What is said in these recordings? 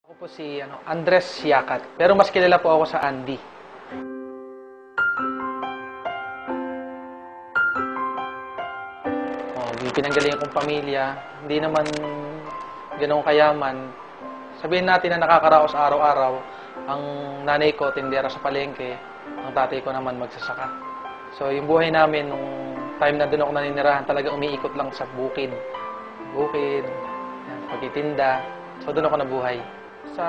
Ako po si Andres Yakat, pero mas kilala po ako sa Andy. Pinanggalingan kong pamilya, hindi naman ganoong kayaman. Sabihin natin na nakakaraos araw-araw, ang nanay ko tindera sa palengke, ang tatay ko naman magsasaka. So yung buhay namin, nung time na doon ako naninirahan, talaga umiikot lang sa bukid. Bukid, pagtitinda. So doon ako nabuhay. Sa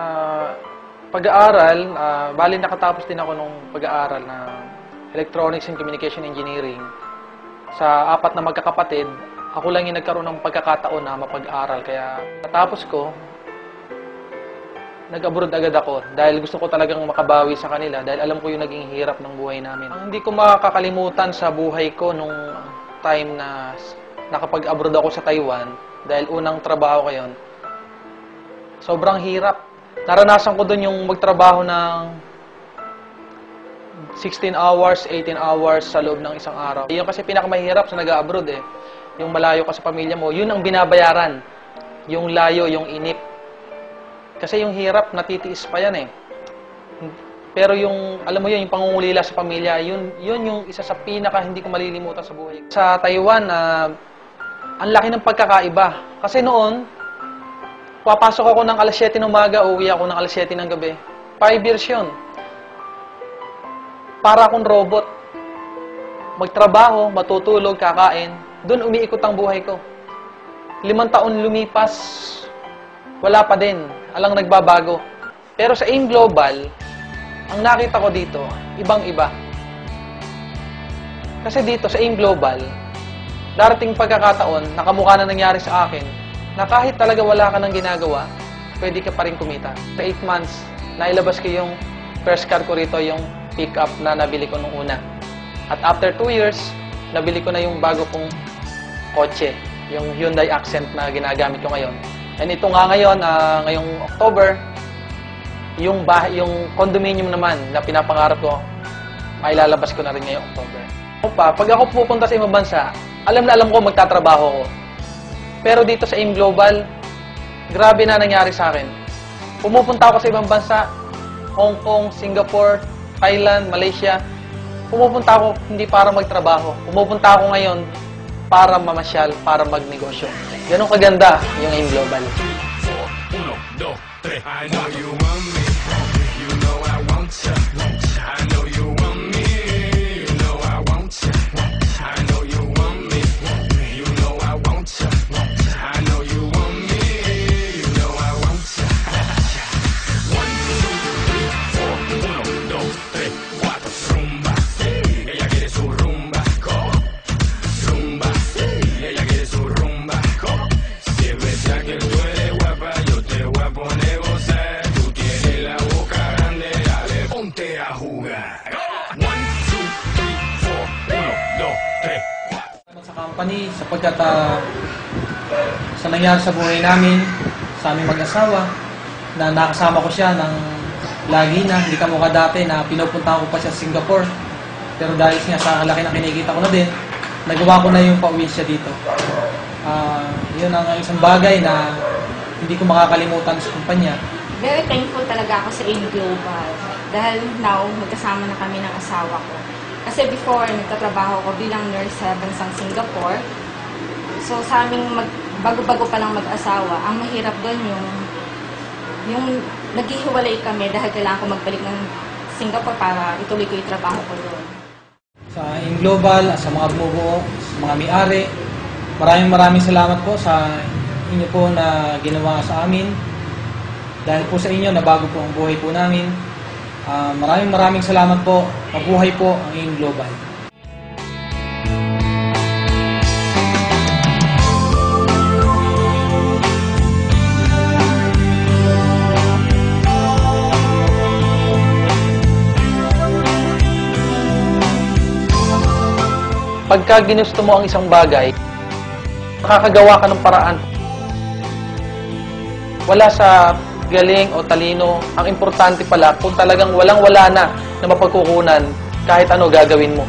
pag-aaral, bali nakatapos din ako nung pag-aaral na Electronics and Communication Engineering. Sa 4 na magkakapatid, ako lang yung nagkaroon ng pagkakataon na mapag-aral. Kaya natapos ko, nag-abroad agad ako dahil gusto ko talagang makabawi sa kanila dahil alam ko yung naging hirap ng buhay namin. Ang hindi ko makakalimutan sa buhay ko nung time na nakapag-abroad ako sa Taiwan dahil unang trabaho ko yun, sobrang hirap. Naranasan ko doon yung magtrabaho ng 16 hours, 18 hours sa loob ng isang araw. Yun kasi pinakamahirap sa nag-abroad eh. Yung malayo ka sa pamilya mo, yun ang binabayaran. Yung layo, yung inip. Kasi yung hirap, natitiis pa yan eh. Pero yung, alam mo yun, yung pangungulila sa pamilya, yun yung isa sa pinaka hindi ko malilimutan sa buhay. Sa Taiwan, ang laki ng pagkakaiba. Kasi noon, papasok ako ng alas 7 ng umaga, uuwi ako ng alas 7 ng gabi. 5 years yun. Para akong robot. Magtrabaho, matutulog, kakain. Doon umiikot ang buhay ko. 5 taon lumipas, wala pa din. Alang nagbabago. Pero sa AIM Global, ang nakita ko dito, ibang-iba. Kasi dito sa AIM Global, darating pagkakataon, nakamukha na nangyari sa akin, na kahit talaga wala ka ng ginagawa, pwede ka pa rin kumita. Sa 8 months, nailabas ko yung first car ko rito, yung pick-up na nabili ko nung una. At after 2 years, nabili ko na yung bago kong kotse, yung Hyundai Accent na ginagamit ko ngayon. And ito nga ngayon, ngayong October, yung condominium naman na pinapangarap ko, mailalabas ko na rin ngayong October. Pag ako pupunta sa ibang bansa, alam na alam ko magtatrabaho ko. Pero dito sa AIM Global, grabe na nangyari sa akin. Pumupunta ako sa ibang bansa, Hong Kong, Singapore, Thailand, Malaysia. Pumupunta ako hindi para magtrabaho. Pumupunta ako ngayon para mamasyal, para magnegosyo. Ganun kaganda yung AIM Global. 1, 2, 3. I know you want me. You know I want you. I know you want me. You know I want you. I know you want me. You know I want you. I know you want me. You know I want you. 1, 2, 3, 4. 1, 2, 3, 4. Rumba. Ella quiere su rumba. Rumba. Ella quiere su rumba. Si es verdad que tú eres guapa, yo te voy a poner a gozar. Tú tienes la boca grande, dale, ponte a jugar. 1, 2, 3, 4. 1, 2, 3, 4. Sa company, sapagkat sa nangyari sa buhay namin, sa aming mag-asawa, na nakasama ko siya ng lagi na, hindi ka mukha dati na pinupuntahan ko pa siya sa Singapore. Pero dahil nga sa laki na kinikita ko na din, nagawa ko na yung pauwi siya dito. Yun ang isang bagay na hindi ko makakalimutan sa kumpanya. Very thankful talaga ako sa AIM Global dahil now, magkasama na kami ng asawa ko. Kasi before, nagtatrabaho ko bilang nurse sa bansang Singapore. So sa aming bago-bago pa lang mag-asawa, ang mahirap doon yung naghihiwalay kami dahil kailangan ko magbalik ng Singapore para ituloy ko yung trabaho ko doon. Sa AIM Global, sa mga bumubuo, sa mga may-ari, maraming salamat po sa inyo po na ginawa sa amin. Dahil po sa inyo, nabago po ang buhay po namin. Maraming salamat po. Mabuhay po ang AIM Global. Pagka ginusto mo ang isang bagay, makakagawa ka ng paraan. Wala sa galing o talino. Ang importante pala, kung talagang walang-wala na mapagkukunan, kahit ano gagawin mo.